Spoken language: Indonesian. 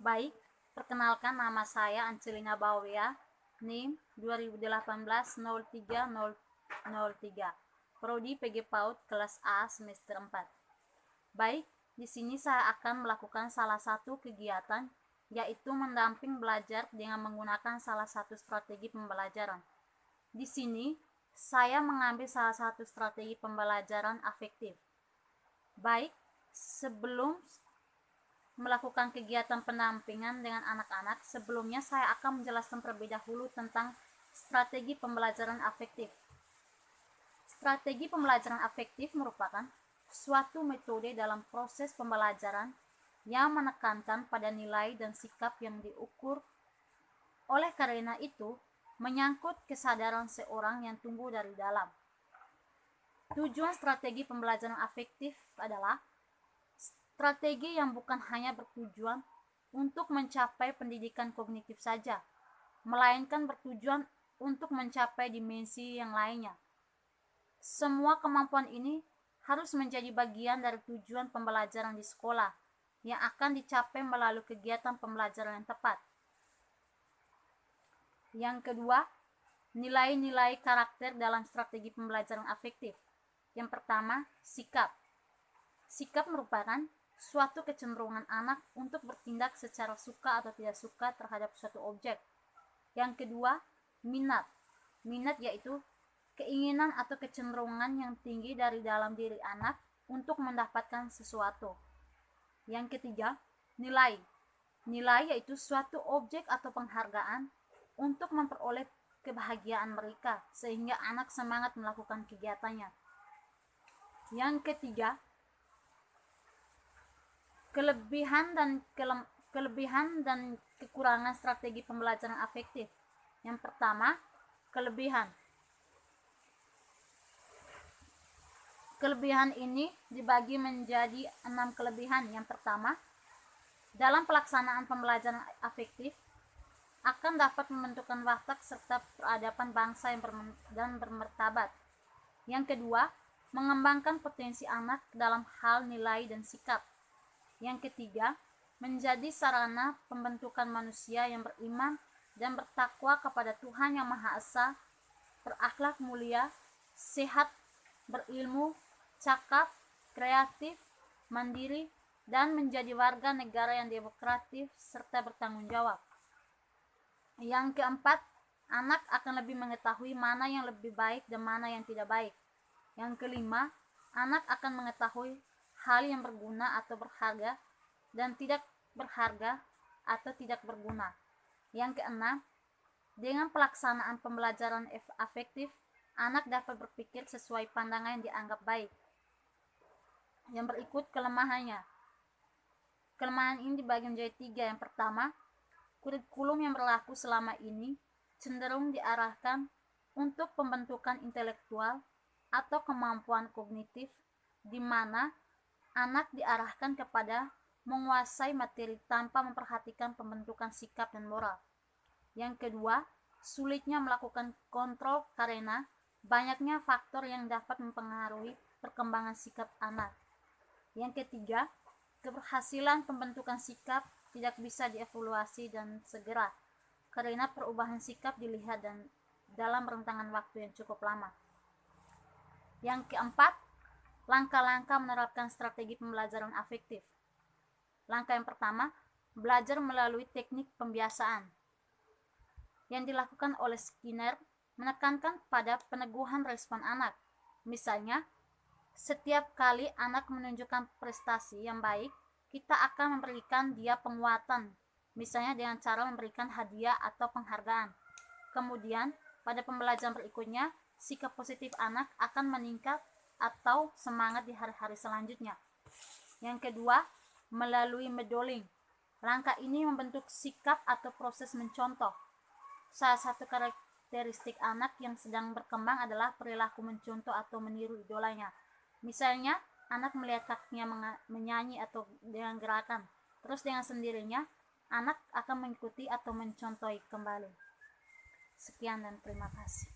Baik, perkenalkan nama saya Ancelina Bawea, NIM 2018-03-003, Prodi PG PAUD kelas A semester 4. Baik, di sini saya akan melakukan salah satu kegiatan, yaitu mendamping belajar dengan menggunakan salah satu strategi pembelajaran. Di sini, saya mengambil salah satu strategi pembelajaran afektif. Baik, sebelum melakukan kegiatan pendampingan dengan anak-anak, sebelumnya saya akan menjelaskan terlebih dahulu tentang strategi pembelajaran afektif. Strategi pembelajaran afektif merupakan suatu metode dalam proses pembelajaran yang menekankan pada nilai dan sikap yang diukur. Oleh karena itu, menyangkut kesadaran seorang yang tumbuh dari dalam. Tujuan strategi pembelajaran afektif adalah strategi yang bukan hanya bertujuan untuk mencapai pendidikan kognitif saja, melainkan bertujuan untuk mencapai dimensi yang lainnya. Semua kemampuan ini harus menjadi bagian dari tujuan pembelajaran di sekolah yang akan dicapai melalui kegiatan pembelajaran yang tepat. Yang kedua, nilai-nilai karakter dalam strategi pembelajaran afektif. Yang pertama, sikap. Sikap merupakan suatu kecenderungan anak untuk bertindak secara suka atau tidak suka terhadap suatu objek. Yang kedua, minat. Minat yaitu keinginan atau kecenderungan yang tinggi dari dalam diri anak untuk mendapatkan sesuatu. Yang ketiga, nilai. Nilai yaitu suatu objek atau penghargaan untuk memperoleh kebahagiaan mereka, sehingga anak semangat melakukan kegiatannya. Yang ketiga, kelebihan dan kekurangan strategi pembelajaran afektif. Yang pertama, kelebihan. Kelebihan ini dibagi menjadi 6 kelebihan. Yang pertama, dalam pelaksanaan pembelajaran afektif akan dapat membentukkan watak serta peradaban bangsa dan bermartabat. Yang kedua, mengembangkan potensi anak dalam hal nilai dan sikap. Yang ketiga, menjadi sarana pembentukan manusia yang beriman dan bertakwa kepada Tuhan Yang Maha Esa, berakhlak mulia, sehat, berilmu, cakap, kreatif, mandiri, dan menjadi warga negara yang demokratis serta bertanggung jawab. Yang keempat, anak akan lebih mengetahui mana yang lebih baik dan mana yang tidak baik. Yang kelima, anak akan mengetahui hal yang berguna atau berharga dan tidak berharga atau tidak berguna. Yang keenam, dengan pelaksanaan pembelajaran afektif, anak dapat berpikir sesuai pandangan yang dianggap baik. Yang berikut kelemahannya. Kelemahan ini dibagi menjadi 3. Yang pertama, kurikulum yang berlaku selama ini cenderung diarahkan untuk pembentukan intelektual atau kemampuan kognitif, di mana anak diarahkan kepada menguasai materi tanpa memperhatikan pembentukan sikap dan moral. Yang kedua, sulitnya melakukan kontrol karena banyaknya faktor yang dapat mempengaruhi perkembangan sikap anak. Yang ketiga, keberhasilan pembentukan sikap tidak bisa dievaluasi dan segera, karena perubahan sikap dilihat dan dalam rentangan waktu yang cukup lama. Yang keempat, langkah-langkah menerapkan strategi pembelajaran afektif. Langkah yang pertama, belajar melalui teknik pembiasaan. Yang dilakukan oleh Skinner menekankan pada peneguhan respon anak. Misalnya, setiap kali anak menunjukkan prestasi yang baik, kita akan memberikan dia penguatan, misalnya dengan cara memberikan hadiah atau penghargaan. Kemudian, pada pembelajaran berikutnya, sikap positif anak akan meningkat atau semangat di hari-hari selanjutnya. Yang kedua, melalui modeling. Langkah ini membentuk sikap atau proses mencontoh. Salah satu karakteristik anak yang sedang berkembang adalah perilaku mencontoh atau meniru idolanya. Misalnya, anak melihat kakinya menyanyi atau dengan gerakan, terus dengan sendirinya anak akan mengikuti atau mencontohi kembali. Sekian dan terima kasih.